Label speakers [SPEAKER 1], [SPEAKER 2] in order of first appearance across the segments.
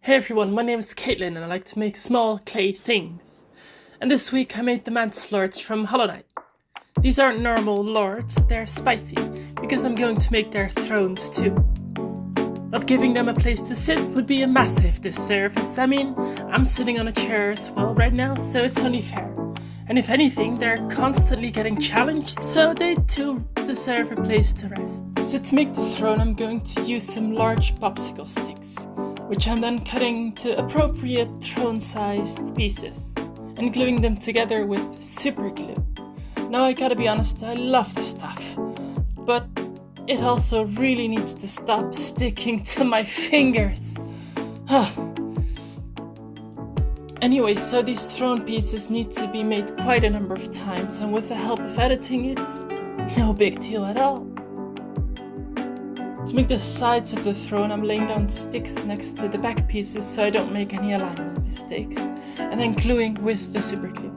[SPEAKER 1] Hey everyone, my name is Caitlin and I like to make small clay things. And this week I made the Mantis Lords from Hallownest. These aren't normal lords, they're spicy, because I'm going to make their thrones too. Not giving them a place to sit would be a massive disservice. I mean, I'm sitting on a chair as well right now, so it's only fair. And if anything, they're constantly getting challenged, so they too deserve a place to rest. So to make the throne I'm going to use some large popsicle sticks, which I'm then cutting to appropriate throne-sized pieces and gluing them together with super glue. Now I gotta be honest, I love this stuff, but it also really needs to stop sticking to my fingers. Anyway, so these throne pieces need to be made quite a number of times, and with the help of editing it's no big deal at all. To make the sides of the throne, I'm laying down sticks next to the back pieces so I don't make any alignment mistakes, and then gluing with the super glue.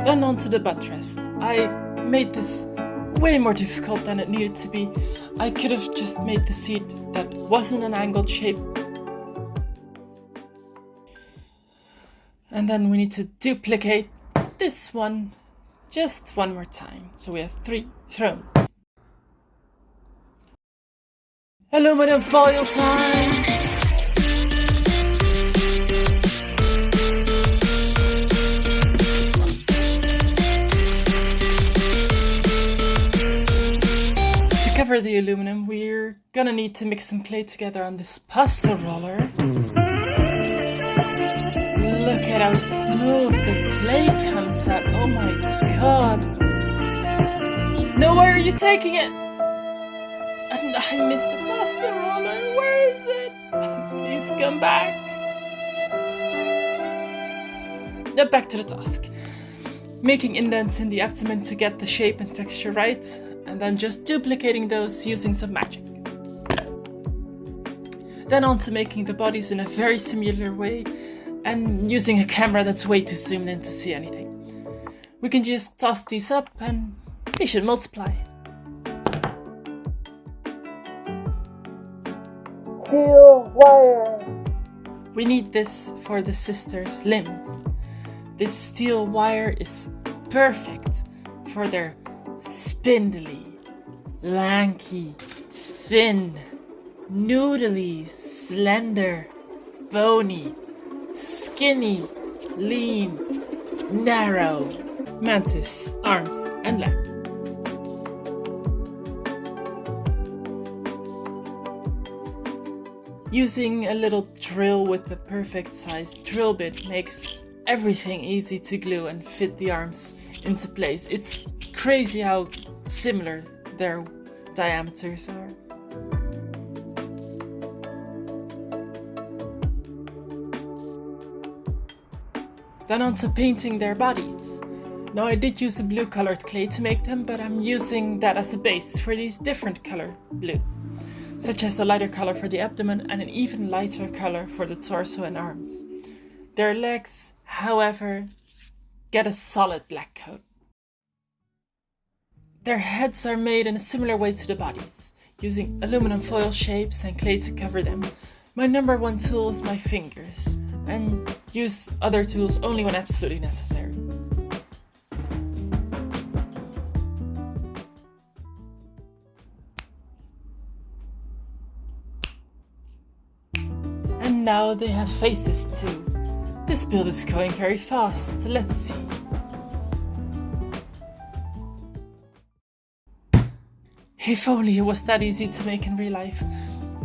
[SPEAKER 1] Then onto the buttress. I made this way more difficult than it needed to be. I could have just made the seat that wasn't an angled shape. And then we need to duplicate this one just one more time. So we have 3 thrones. Aluminum foil time! To cover the aluminum, we're gonna need to mix some clay together on this pasta roller. Look at how smooth the clay comes out. Oh my god. No, where are you taking it? And I missed the pasta roller. Where is it? Please come back. Now back to the task. Making indents in the abdomen to get the shape and texture right, and then just duplicating those using some magic. Then on to making the bodies in a very similar way, and using a camera that's way too zoomed in to see anything. We can just toss these up and they should multiply. Steel wire! We need this for the sisters' limbs. This steel wire is perfect for their spindly, lanky, thin, noodly, slender, bony, skinny, lean, narrow mantis arms and leg. Using a little drill with the perfect sized drill bit makes everything easy to glue and fit the arms into place. It's crazy how similar their diameters are. Then on to painting their bodies. Now I did use a blue colored clay to make them, but I'm using that as a base for these different color blues, such as a lighter color for the abdomen and an even lighter color for the torso and arms. Their legs, however, get a solid black coat. Their heads are made in a similar way to the bodies, using aluminum foil shapes and clay to cover them. My number one tool is my fingers, and use other tools only when absolutely necessary. And now they have faces too. This build is going very fast. Let's see. If only it was that easy to make in real life.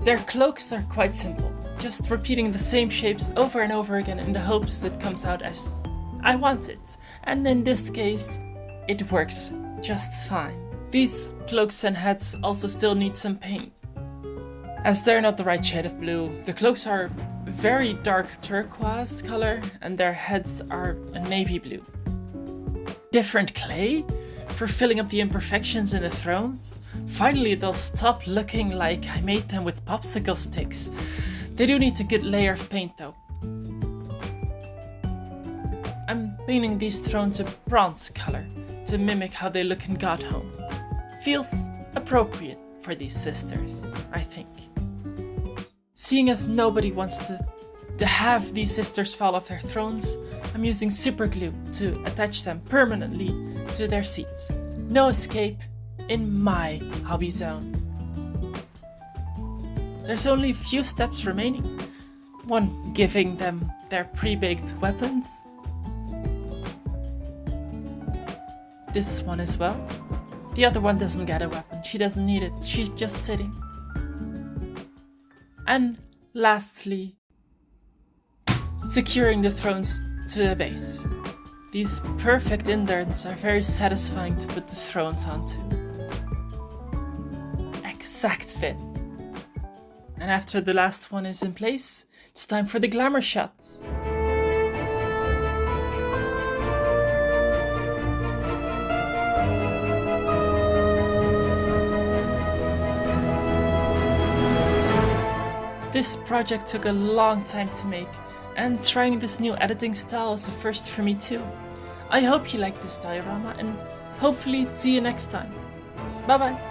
[SPEAKER 1] Their cloaks are quite simple, just repeating the same shapes over and over again in the hopes it comes out as I want it. And in this case, it works just fine. These cloaks and hats also still need some paint, as they're not the right shade of blue. The cloaks are very dark turquoise color and their heads are a navy blue. Different clay for filling up the imperfections in the thrones. Finally they'll stop looking like I made them with popsicle sticks. They do need a good layer of paint though. I'm painting these thrones a bronze color to mimic how they look in God Home. Feels appropriate for these sisters, I think. Seeing as nobody wants to have these sisters fall off their thrones, I'm using super glue to attach them permanently to their seats. No escape in my hobby zone. There's only a few steps remaining. One, giving them their pre-baked weapons. This one as well. The other one doesn't get a weapon. She doesn't need it. She's just sitting. And lastly, securing the thrones to the base. These perfect indents are very satisfying to put the thrones onto. Exact fit. And after the last one is in place, it's time for the glamour shots. This project took a long time to make, and trying this new editing style is a first for me too. I hope you like this diorama, and hopefully see you next time. Bye bye!